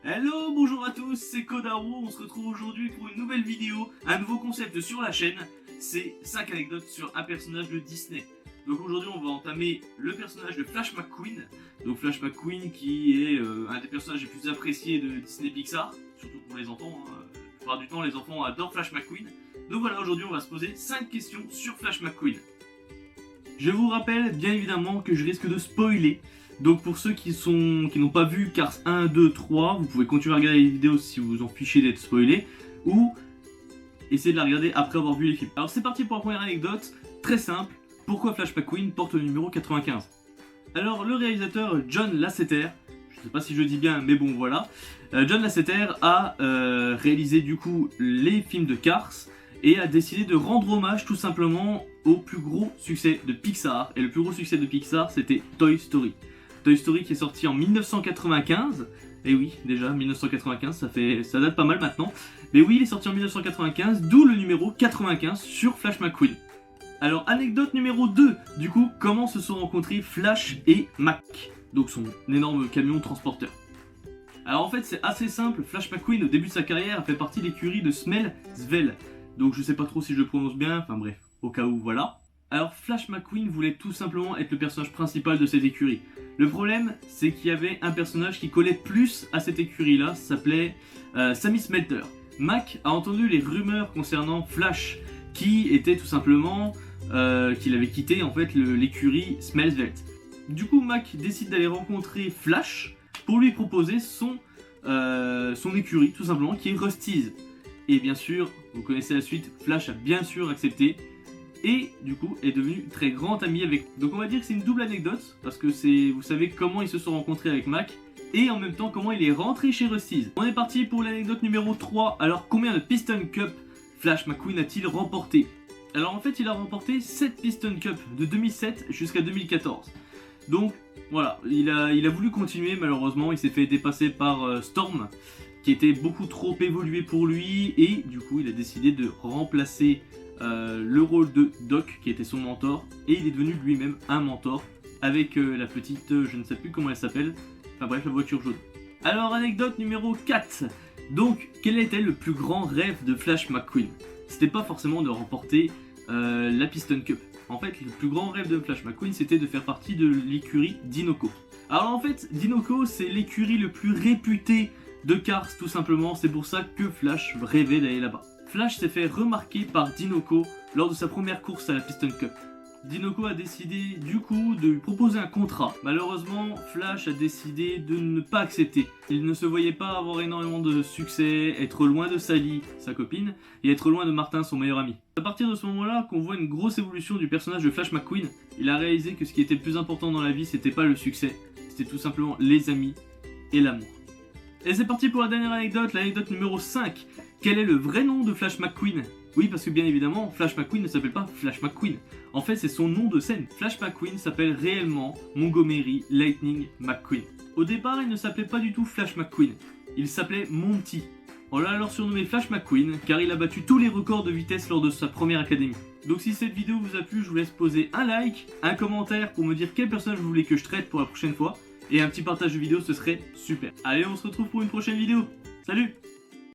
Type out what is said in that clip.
Hello, bonjour à tous, c'est Kodaro, on se retrouve aujourd'hui pour une nouvelle vidéo, un nouveau concept sur la chaîne, c'est 5 anecdotes sur un personnage de Disney. Donc aujourd'hui on va entamer le personnage de Flash McQueen, donc Flash McQueen qui est un des personnages les plus appréciés de Disney Pixar, surtout pour les enfants, la plupart du temps les enfants adorent Flash McQueen. Donc voilà, aujourd'hui on va se poser 5 questions sur Flash McQueen. Je vous rappelle bien évidemment que je risque de spoiler. Donc pour ceux qui n'ont pas vu Cars 1, 2, 3, vous pouvez continuer à regarder les vidéos si vous vous en fichez d'être spoilé, ou essayer de la regarder après avoir vu les films. Alors c'est parti pour la première anecdote, très simple. Pourquoi Flash McQueen porte le numéro 95? Alors le réalisateur John Lasseter, je ne sais pas si je dis bien mais bon voilà, John Lasseter a réalisé du coup les films de Cars et a décidé de rendre hommage tout simplement au plus gros succès de Pixar. Et le plus gros succès de Pixar c'était Toy Story. Toy Story qui est sorti en 1995, et oui, déjà 1995, ça date pas mal maintenant. Mais oui, il est sorti en 1995, d'où le numéro 95 sur Flash McQueen. Alors, anecdote numéro 2, du coup, comment se sont rencontrés Flash et Mac, donc son énorme camion transporteur. Alors en fait, c'est assez simple, Flash McQueen, au début de sa carrière, a fait partie de l'écurie de Smell Svel. Donc je sais pas trop si je le prononce bien, enfin bref, au cas où, voilà. Alors Flash McQueen voulait tout simplement être le personnage principal de cette écurie. Le problème, c'est qu'il y avait un personnage qui collait plus à cette écurie-là, ça s'appelait Sammy Smelter. Mac a entendu les rumeurs concernant Flash, qui était tout simplement qu'il avait quitté en fait l'écurie Smellsvelt. Du coup, Mac décide d'aller rencontrer Flash pour lui proposer son écurie, tout simplement, qui est Rust-eze. Et bien sûr, vous connaissez la suite, Flash a bien sûr accepté. Et du coup est devenu très grand ami avec. Donc on va dire que c'est une double anecdote, parce que vous savez comment ils se sont rencontrés avec Mac, et en même temps comment il est rentré chez Rust-eze. On est parti pour l'anecdote numéro 3, alors combien de Piston Cup Flash McQueen a-t-il remporté? Alors en fait il a remporté 7 Piston Cup de 2007 jusqu'à 2014. Donc voilà, il a voulu continuer, malheureusement il s'est fait dépasser par Storm, qui était beaucoup trop évolué pour lui, et du coup il a décidé de remplacer le rôle de Doc qui était son mentor, et il est devenu lui-même un mentor avec la petite, je ne sais plus comment elle s'appelle, enfin bref, la voiture jaune. Alors anecdote numéro 4, donc quel était le plus grand rêve de Flash McQueen? C'était pas forcément de remporter la Piston Cup. En fait le plus grand rêve de Flash McQueen c'était de faire partie de l'écurie Dinoco. Alors en fait Dinoco c'est l'écurie le plus réputée de Cars tout simplement, c'est pour ça que Flash rêvait d'aller là-bas. Flash s'est fait remarquer par Dinoco lors de sa première course à la Piston Cup. Dinoco a décidé du coup de lui proposer un contrat. Malheureusement, Flash a décidé de ne pas accepter. Il ne se voyait pas avoir énormément de succès, être loin de Sally, sa copine, et être loin de Martin, son meilleur ami. À partir de ce moment-là, qu'on voit une grosse évolution du personnage de Flash McQueen, il a réalisé que ce qui était le plus important dans la vie, c'était pas le succès, c'était tout simplement les amis et l'amour. Et c'est parti pour la dernière anecdote, l'anecdote numéro 5. Quel est le vrai nom de Flash McQueen? Oui, parce que bien évidemment, Flash McQueen ne s'appelle pas Flash McQueen. En fait, c'est son nom de scène. Flash McQueen s'appelle réellement Montgomery Lightning McQueen. Au départ, il ne s'appelait pas du tout Flash McQueen. Il s'appelait Monty. On l'a alors surnommé Flash McQueen, car il a battu tous les records de vitesse lors de sa première académie. Donc si cette vidéo vous a plu, je vous laisse poser un like, un commentaire pour me dire quel personnage vous voulez que je traite pour la prochaine fois, et un petit partage de vidéo, ce serait super. Allez, on se retrouve pour une prochaine vidéo. Salut!